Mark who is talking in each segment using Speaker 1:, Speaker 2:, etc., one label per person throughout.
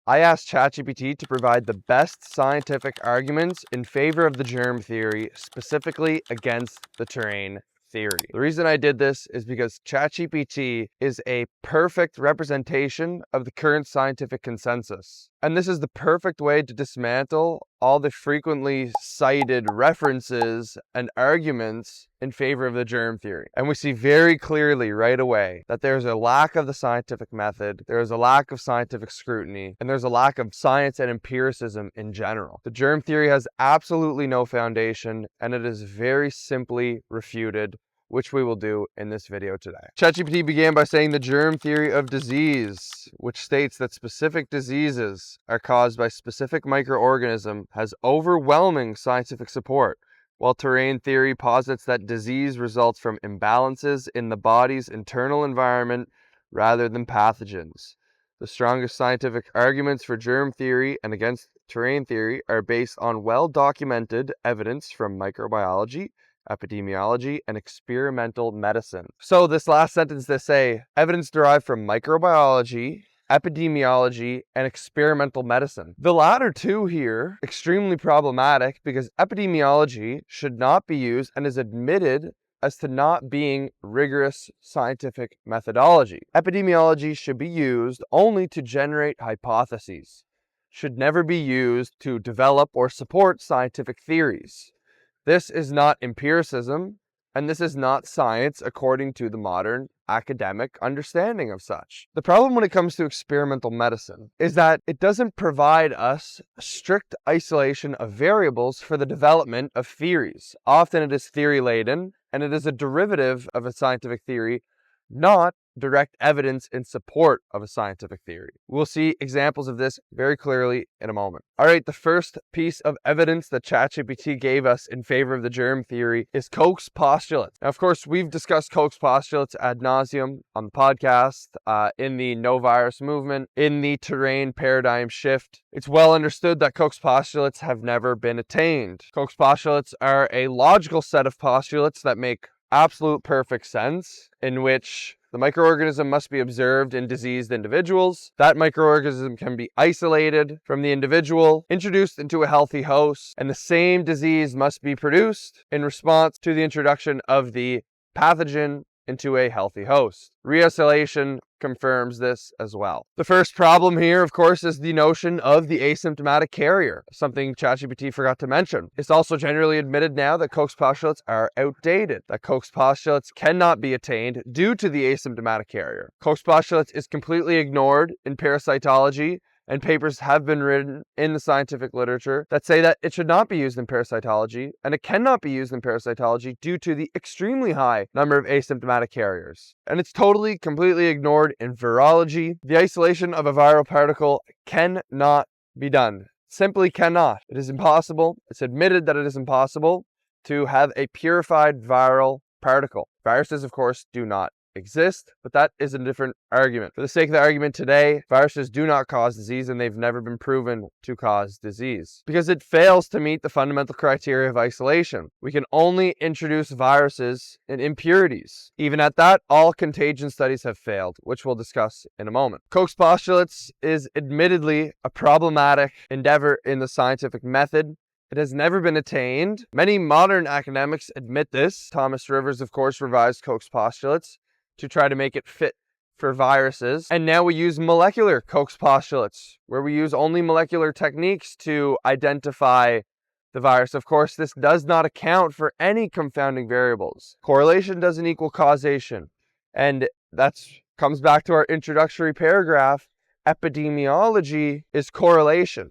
Speaker 1: I asked ChatGPT to provide the best scientific arguments in favor of the germ theory, specifically against the terrain theory. The reason I did this is because ChatGPT is a perfect representation of the current scientific consensus. And this is the perfect way to dismantle all the frequently cited references and arguments in favor of the germ theory. And we see very clearly right away that there's a lack of the scientific method, there is a lack of scientific scrutiny, and there's a lack of science and empiricism in general. The germ theory has absolutely no foundation, and it is very simply refuted, which we will do in this video today. ChatGPT began by saying the germ theory of disease, which states that specific diseases are caused by specific microorganism, has overwhelming scientific support, while terrain theory posits that disease results from imbalances in the body's internal environment rather than pathogens. The strongest scientific arguments for germ theory and against terrain theory are based on well-documented evidence from microbiology, epidemiology, and experimental medicine. So this last sentence, they say, evidence derived from microbiology, epidemiology, and experimental medicine. The latter two here, extremely problematic because epidemiology should not be used and is admitted as to not being rigorous scientific methodology. Epidemiology should be used only to generate hypotheses, should never be used to develop or support scientific theories. This is not empiricism, and this is not science according to the modern academic understanding of such. The problem when it comes to experimental medicine is that it doesn't provide us strict isolation of variables for the development of theories. Often it is theory-laden, and it is a derivative of a scientific theory, not direct evidence in support of a scientific theory. We'll see examples of this very clearly in a moment. All right, the first piece of evidence that ChatGPT gave us in favor of the germ theory is Kochs Postulates. Now, of course, we've discussed Kochs Postulates ad nauseum on the podcast, in the no virus movement, in the terrain paradigm shift. It's well understood that Kochs Postulates have never been attained. Kochs Postulates are a logical set of postulates that make absolute perfect sense, in which the microorganism must be observed in diseased individuals. That microorganism can be isolated from the individual, introduced into a healthy host, and the same disease must be produced in response to the introduction of the pathogen into a healthy host. Re-isolation confirms this as well. The first problem here, of course, is the notion of the asymptomatic carrier, something ChatGPT forgot to mention. It's also generally admitted now that Koch's postulates are outdated, that Koch's postulates cannot be attained due to the asymptomatic carrier. Koch's postulates is completely ignored in parasitology, and papers have been written in the scientific literature that say that it should not be used in parasitology, and it cannot be used in parasitology due to the extremely high number of asymptomatic carriers. And it's totally, completely ignored in virology. The isolation of a viral particle cannot be done. Simply cannot. It is impossible. It's admitted that it is impossible to have a purified viral particle. Viruses, of course, do not exist, but that is a different argument. For the sake of the argument today, viruses do not cause disease, and they've never been proven to cause disease because it fails to meet the fundamental criteria of isolation. We can only introduce viruses in impurities. Even at that, all contagion studies have failed, which we'll discuss in a moment. Koch's postulates is admittedly a problematic endeavor in the scientific method. It has never been attained. Many modern academics admit this. Thomas Rivers, of course, revised Koch's postulates to try to make it fit for viruses. And now we use molecular Koch's postulates, where we use only molecular techniques to identify the virus. Of course, this does not account for any confounding variables. Correlation doesn't equal causation. And that comes back to our introductory paragraph. Epidemiology is correlation.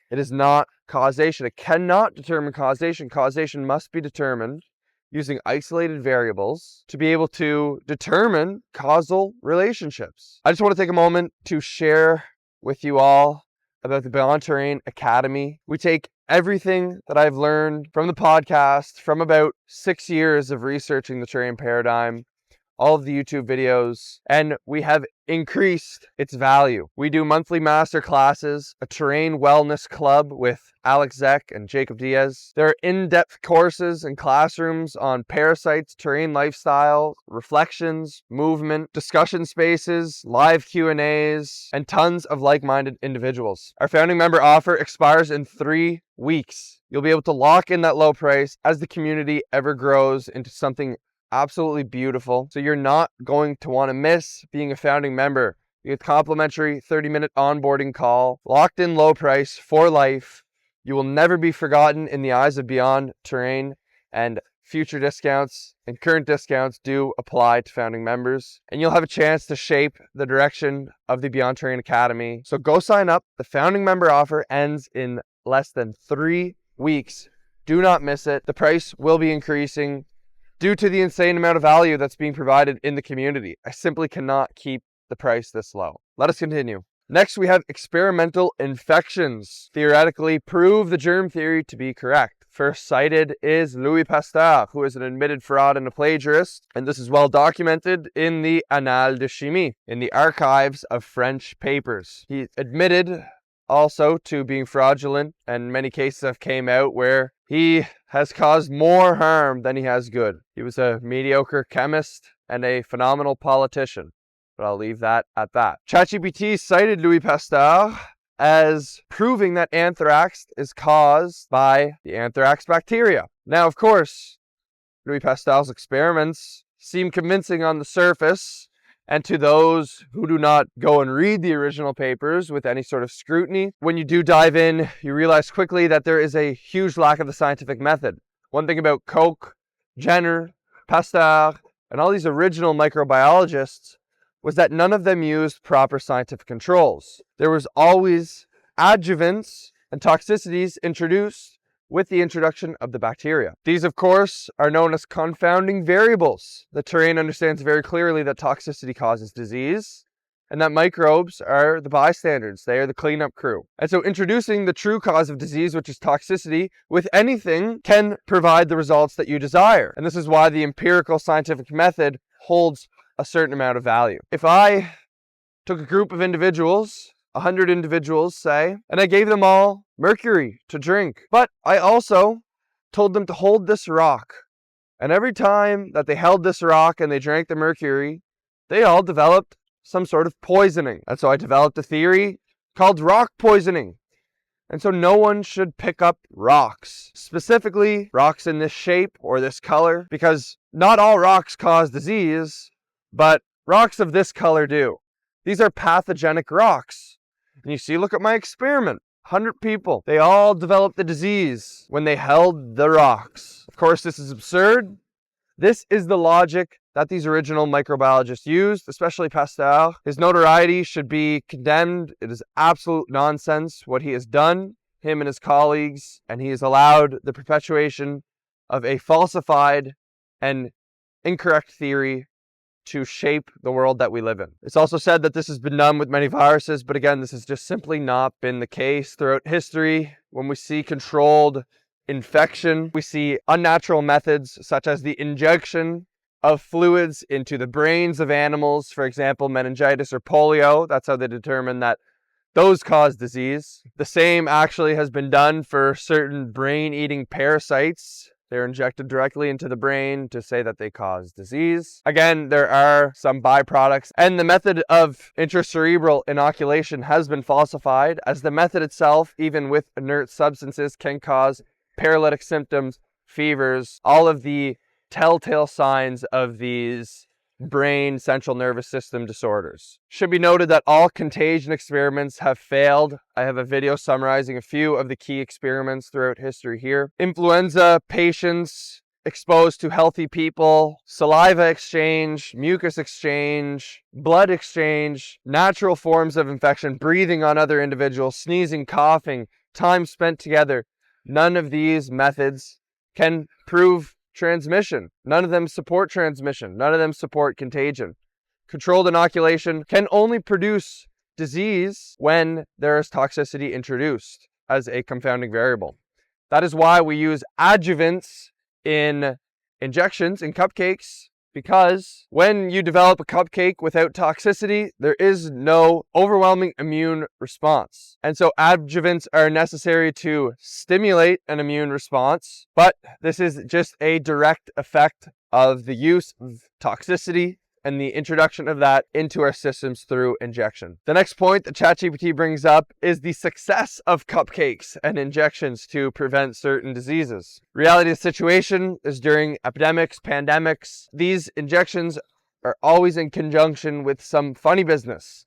Speaker 1: It is not causation. It cannot determine causation. Causation must be determined using isolated variables to be able to determine causal relationships. I just want to take a moment to share with you all about the Beyond Terrain Academy. We take everything that I've learned from the podcast, from about 6 years of researching the terrain paradigm, all of the YouTube videos, and we have increased its value. We do monthly master classes, a terrain wellness club with Alex Zek and Jacob Diaz. There are in-depth courses and classrooms on parasites, terrain lifestyle, reflections, movement, discussion spaces, live Q&As, and tons of like-minded individuals. Our founding member offer expires in 3 weeks. You'll be able to lock in that low price as the community ever grows into something absolutely beautiful. So you're not going to want to miss being a founding member. You get complimentary 30-minute onboarding call, locked in low price for life. You will never be forgotten in the eyes of Beyond Terrain, and future discounts and current discounts do apply to founding members. And you'll have a chance to shape the direction of the Beyond Terrain Academy. So go sign up. The founding member offer ends in less than 3 weeks. Do not miss it. The price will be increasing due to the insane amount of value that's being provided in the community. I simply cannot keep the price this low. Let us continue. Next, we have experimental infections. Theoretically, prove the germ theory to be correct. First cited is Louis Pasteur, who is an admitted fraud and a plagiarist, and this is well documented in the Annales de Chimie, in the archives of French papers. He admitted also to being fraudulent, and many cases have came out where he has caused more harm than he has good. He was a mediocre chemist and a phenomenal politician. But I'll leave that at that. ChatGPT cited Louis Pasteur as proving that anthrax is caused by the anthrax bacteria. Now, of course, Louis Pasteur's experiments seem convincing on the surface, and to those who do not go and read the original papers with any sort of scrutiny, when you do dive in, you realize quickly that there is a huge lack of the scientific method. One thing about Koch, Jenner, Pasteur, and all these original microbiologists was that none of them used proper scientific controls. There was always adjuvants and toxicities introduced with the introduction of the bacteria. These, of course, are known as confounding variables. The terrain understands very clearly that toxicity causes disease, and that microbes are the bystanders. They are the cleanup crew. And so introducing the true cause of disease, which is toxicity, with anything can provide the results that you desire. And this is why the empirical scientific method holds a certain amount of value. If I took a group of individuals, 100 individuals say, and I gave them all mercury to drink, but I also told them to hold this rock, and every time that they held this rock and they drank the mercury, they all developed some sort of poisoning. And so I developed a theory called rock poisoning. And so no one should pick up rocks, specifically rocks in this shape or this color, because not all rocks cause disease, but rocks of this color do. These are pathogenic rocks. And you see, look at my experiment. 100 people, they all developed the disease when they held the rocks. Of course, this is absurd. This is the logic that these original microbiologists used, especially Pasteur. His notoriety should be condemned. It is absolute nonsense what he has done, him and his colleagues, and he has allowed the perpetuation of a falsified and incorrect theory to shape the world that we live in. It's also said that this has been done with many viruses, but again, this has just simply not been the case throughout history. When we see controlled infection, we see unnatural methods such as the injection of fluids into the brains of animals, for example, meningitis or polio. That's how they determine that those cause disease. The same actually has been done for certain brain-eating parasites. They're injected directly into the brain to say that they cause disease. Again, there are some byproducts, and the method of intracerebral inoculation has been falsified, as the method itself, even with inert substances, can cause paralytic symptoms, fevers, all of the telltale signs of these brain central nervous system disorders. Should be noted that all contagion experiments have failed. I have a video summarizing a few of the key experiments throughout history here. Influenza patients exposed to healthy people, saliva exchange, mucus exchange, blood exchange, natural forms of infection, breathing on other individuals, sneezing, coughing, time spent together. None of these methods can prove transmission. None of them support transmission. None of them support contagion. Controlled inoculation can only produce disease when there is toxicity introduced as a confounding variable. That is why we use adjuvants in injections, in cupcakes, because when you develop a cupcake without toxicity, there is no overwhelming immune response. And so adjuvants are necessary to stimulate an immune response, but this is just a direct effect of the use of toxicity and the introduction of that into our systems through injection. The next point that ChatGPT brings up is the success of cupcakes and injections to prevent certain diseases. Reality of the situation is during epidemics, pandemics, these injections are always in conjunction with some funny business.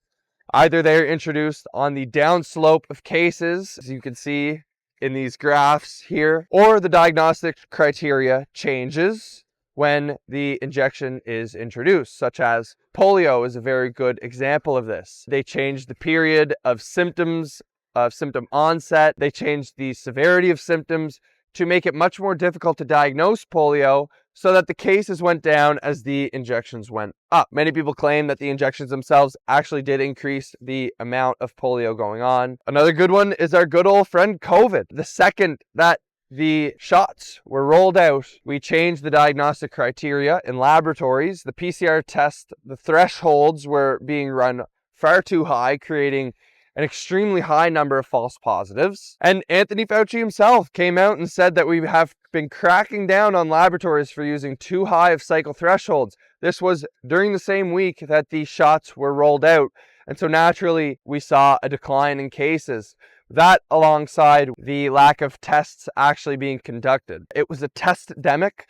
Speaker 1: Either they're introduced on the downslope of cases, as you can see in these graphs here, or the diagnostic criteria changes when the injection is introduced, such as polio is a very good example of this. They changed the period of symptoms, of symptom onset. They changed the severity of symptoms to make it much more difficult to diagnose polio so that the cases went down as the injections went up. Many people claim that the injections themselves actually did increase the amount of polio going on. Another good one is our good old friend COVID. The second that the shots were rolled out, we changed the diagnostic criteria in laboratories. The PCR test, the thresholds were being run far too high, creating an extremely high number of false positives. And Anthony Fauci himself came out and said that we have been cracking down on laboratories for using too high of cycle thresholds. This was during the same week that the shots were rolled out. And so naturally, we saw a decline in cases. That alongside the lack of tests actually being conducted. It was a test-demic.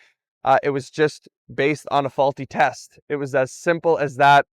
Speaker 1: It was just based on a faulty test. It was as simple as that.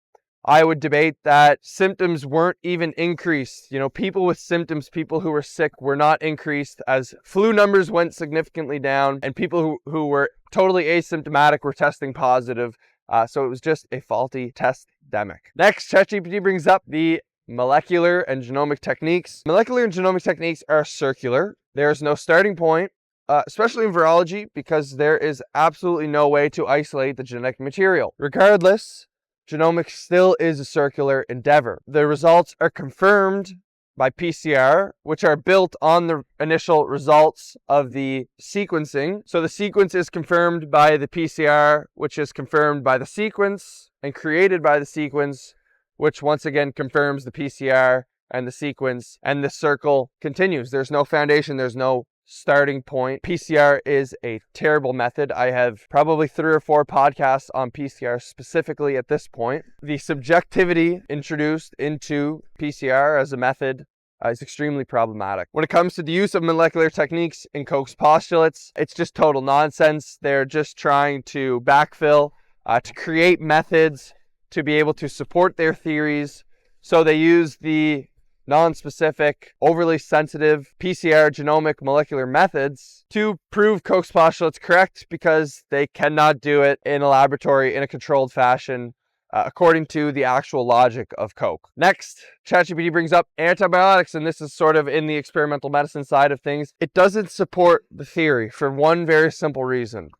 Speaker 1: I would debate that symptoms weren't even increased. You know, people with symptoms, people who were sick were not increased as flu numbers went significantly down and people who were totally asymptomatic were testing positive. So it was just a faulty test-demic. Next, ChatGPT brings up the molecular and genomic techniques. Molecular and genomic techniques are circular. There is no starting point, especially in virology, because there is absolutely no way to isolate the genetic material. Regardless, genomics still is a circular endeavor. The results are confirmed by PCR, which are built on the initial results of the sequencing. So the sequence is confirmed by the PCR, which is confirmed by the sequence and created by the sequence, which once again confirms the PCR and the sequence, and the circle continues. There's no foundation, there's no starting point. PCR is a terrible method. I have probably 3 or 4 podcasts on PCR specifically at this point. The subjectivity introduced into PCR as a method is extremely problematic. When it comes to the use of molecular techniques in Koch's postulates, it's just total nonsense. They're just trying to backfill, to create methods to be able to support their theories. So they use the non-specific, overly sensitive PCR genomic molecular methods to prove Koch's postulates correct because they cannot do it in a laboratory in a controlled fashion according to the actual logic of Koch. Next, ChatGPT brings up antibiotics, and this is sort of in the experimental medicine side of things. It doesn't support the theory for one very simple reason.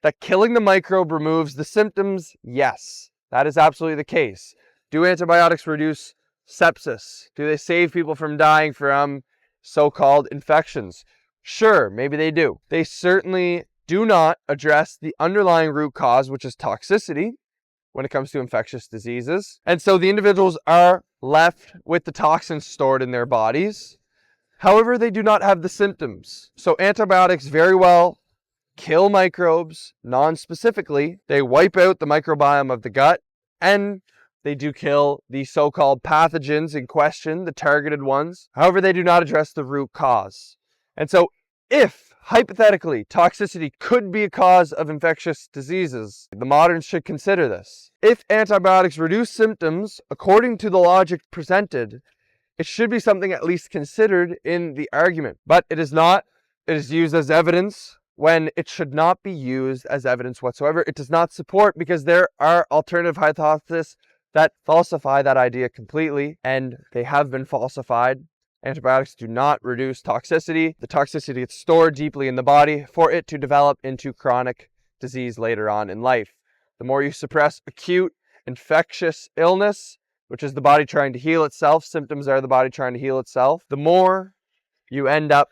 Speaker 1: That killing the microbe removes the symptoms, yes. That is absolutely the case. Do antibiotics reduce sepsis? Do they save people from dying from so-called infections? Sure, maybe they do. They certainly do not address the underlying root cause, which is toxicity, when it comes to infectious diseases. And so the individuals are left with the toxins stored in their bodies. However, they do not have the symptoms. So antibiotics very well kill microbes non-specifically. They wipe out the microbiome of the gut, and they do kill the so-called pathogens in question, the targeted ones. However, they do not address the root cause. And so if, hypothetically, toxicity could be a cause of infectious diseases, the moderns should consider this. If antibiotics reduce symptoms, according to the logic presented, it should be something at least considered in the argument. But it is not. It is used as evidence when it should not be used as evidence whatsoever. It does not support, because there are alternative hypotheses that falsify that idea completely, and they have been falsified. Antibiotics do not reduce toxicity. The toxicity gets stored deeply in the body for it to develop into chronic disease later on in life. The more you suppress acute infectious illness, which is the body trying to heal itself, symptoms are the body trying to heal itself, the more you end up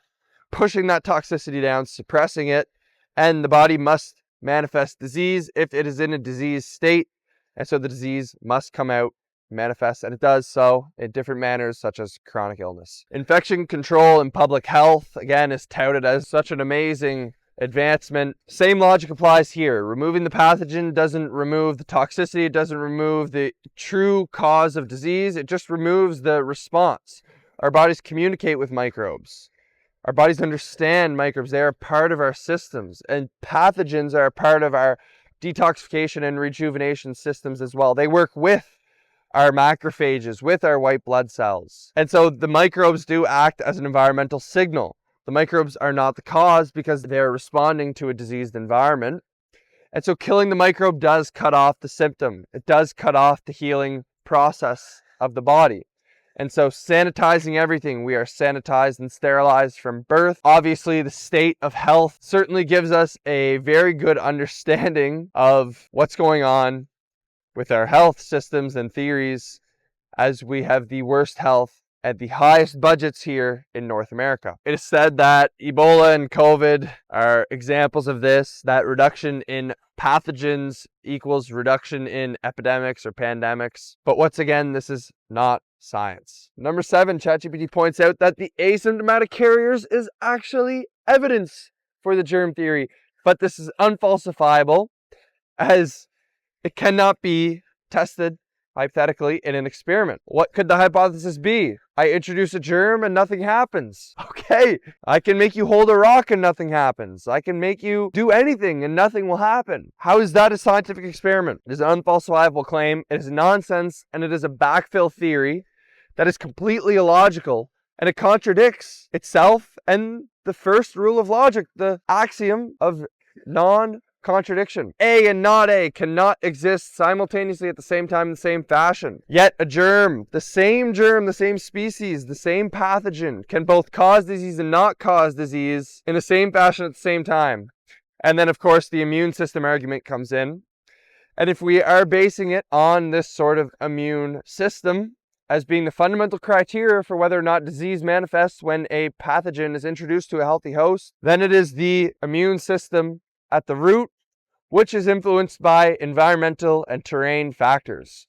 Speaker 1: pushing that toxicity down, suppressing it, and the body must manifest disease if it is in a disease state, and so the disease must come out, manifest, and it does so in different manners such as chronic illness. Infection control in public health, again, is touted as such an amazing advancement. Same logic applies here. Removing the pathogen doesn't remove the toxicity, it doesn't remove the true cause of disease, it just removes the response. Our bodies communicate with microbes. Our bodies understand microbes. They are part of our systems, and pathogens are a part of our detoxification and rejuvenation systems as well. They work with our macrophages, with our white blood cells. And so the microbes do act as an environmental signal. The microbes are not the cause because they're responding to a diseased environment. And so killing the microbe does cut off the symptom. It does cut off the healing process of the body. And so sanitizing everything, we are sanitized and sterilized from birth. Obviously, the state of health certainly gives us a very good understanding of what's going on with our health systems and theories, as we have the worst health at the highest budgets here in North America. It is said that Ebola and COVID are examples of this, that reduction in pathogens equals reduction in epidemics or pandemics. But once again, this is not science. Number 7, ChatGPT points out that the asymptomatic carriers is actually evidence for the germ theory, but this is unfalsifiable as it cannot be tested hypothetically in an experiment. What could the hypothesis be? I introduce a germ and nothing happens. Okay, I can make you hold a rock and nothing happens. I can make you do anything and nothing will happen. How is that a scientific experiment? It is an unfalsifiable claim. It is nonsense, and it is a backfill theory that is completely illogical, and it contradicts itself and the first rule of logic, the axiom of non-contradiction. A and not A cannot exist simultaneously at the same time in the same fashion. Yet a germ, the same species, the same pathogen, can both cause disease and not cause disease in the same fashion at the same time. And then, of course, the immune system argument comes in. And if we are basing it on this sort of immune system as being the fundamental criteria for whether or not disease manifests when a pathogen is introduced to a healthy host, then it is the immune system at the root, which is influenced by environmental and terrain factors.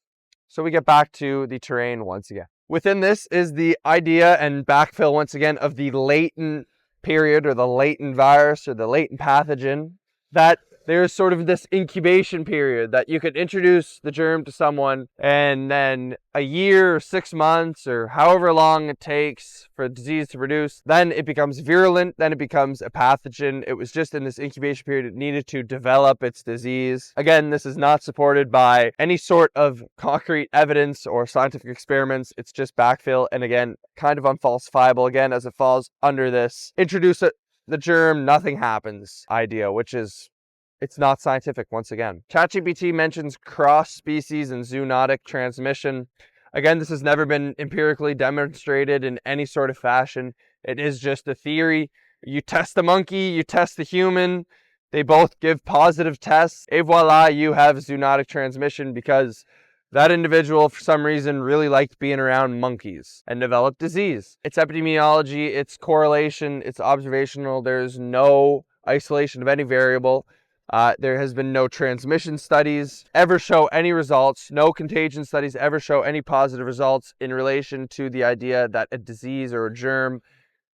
Speaker 1: So we get back to the terrain once again. Within this is the idea and backfill once again of the latent period or the latent virus or the latent pathogen, that there's sort of this incubation period that you could introduce the germ to someone, and then a year or 6 months or however long it takes for a disease to produce, then it becomes virulent, then it becomes a pathogen. It was just in this incubation period it needed to develop its disease. Again, this is not supported by any sort of concrete evidence or scientific experiments. It's just backfill, and again, kind of unfalsifiable, again, as it falls under this introduce the germ, nothing happens idea, which is, it's not scientific once again. ChatGPT mentions cross-species and zoonotic transmission. Again, this has never been empirically demonstrated in any sort of fashion. It is just a theory. You test the monkey, you test the human, they both give positive tests, et voila, you have zoonotic transmission because that individual, for some reason, really liked being around monkeys and developed disease. It's epidemiology, it's correlation, it's observational. There's no isolation of any variable. There has been no transmission studies ever show any results, no contagion studies ever show any positive results in relation to the idea that a disease or a germ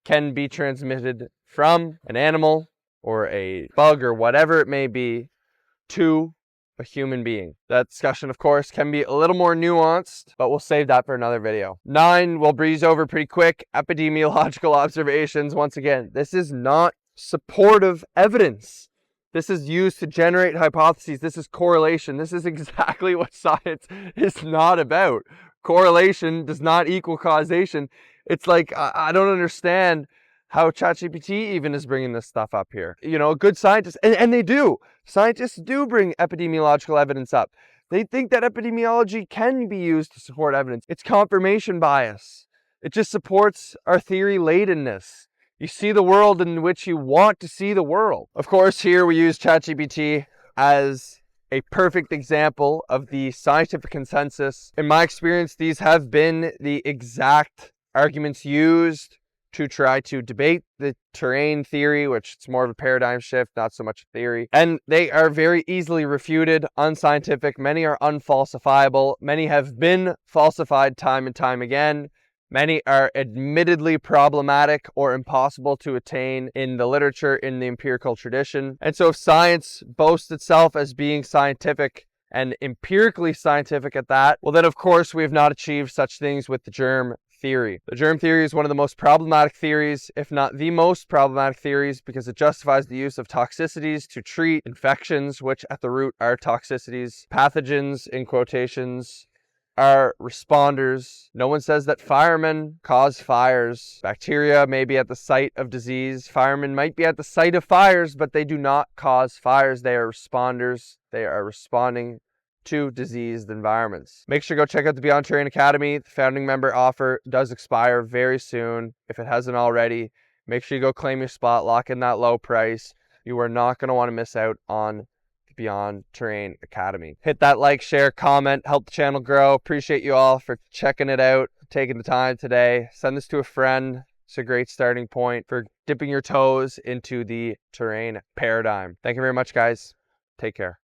Speaker 1: can be transmitted from an animal or a bug or whatever it may be to a human being. That discussion, of course, can be a little more nuanced, but we'll save that for another video. 9, we'll breeze over pretty quick. Epidemiological observations. Once again, this is not supportive evidence. This is used to generate hypotheses. This is correlation. This is exactly what science is not about. Correlation does not equal causation. It's like, I don't understand how ChatGPT even is bringing this stuff up here. You know, good scientists, and they do. Scientists do bring epidemiological evidence up. They think that epidemiology can be used to support evidence. It's confirmation bias. It just supports our theory-ladenness. You see the world in which you want to see the world. Of course, here we use ChatGPT as a perfect example of the scientific consensus. In my experience, these have been the exact arguments used to try to debate the terrain theory, which it's more of a paradigm shift, not so much a theory. And they are very easily refuted, unscientific. Many are unfalsifiable. Many have been falsified time and time again. Many are admittedly problematic or impossible to attain in the literature, in the empirical tradition. And so if science boasts itself as being scientific and empirically scientific at that, well then of course we have not achieved such things with the germ theory. The germ theory is one of the most problematic theories, if not the most problematic theories, because it justifies the use of toxicities to treat infections, which at the root are toxicities. Pathogens, in quotations, are responders. No one says that firemen cause fires. Bacteria may be at the site of disease. Firemen might be at the site of fires, but they do not cause fires. They are responders. They are responding to diseased environments. Make sure to go check out the Beyond Terrain Academy. The founding member offer does expire very soon. If it hasn't already, make sure you go claim your spot, lock in that low price. You are not going to want to miss out on Beyond Terrain Academy. Hit that like, share, comment, help the channel grow. Appreciate you all for checking it out, taking the time today. Send this to a friend. It's a great starting point for dipping your toes into the terrain paradigm. Thank you very much, guys. Take care.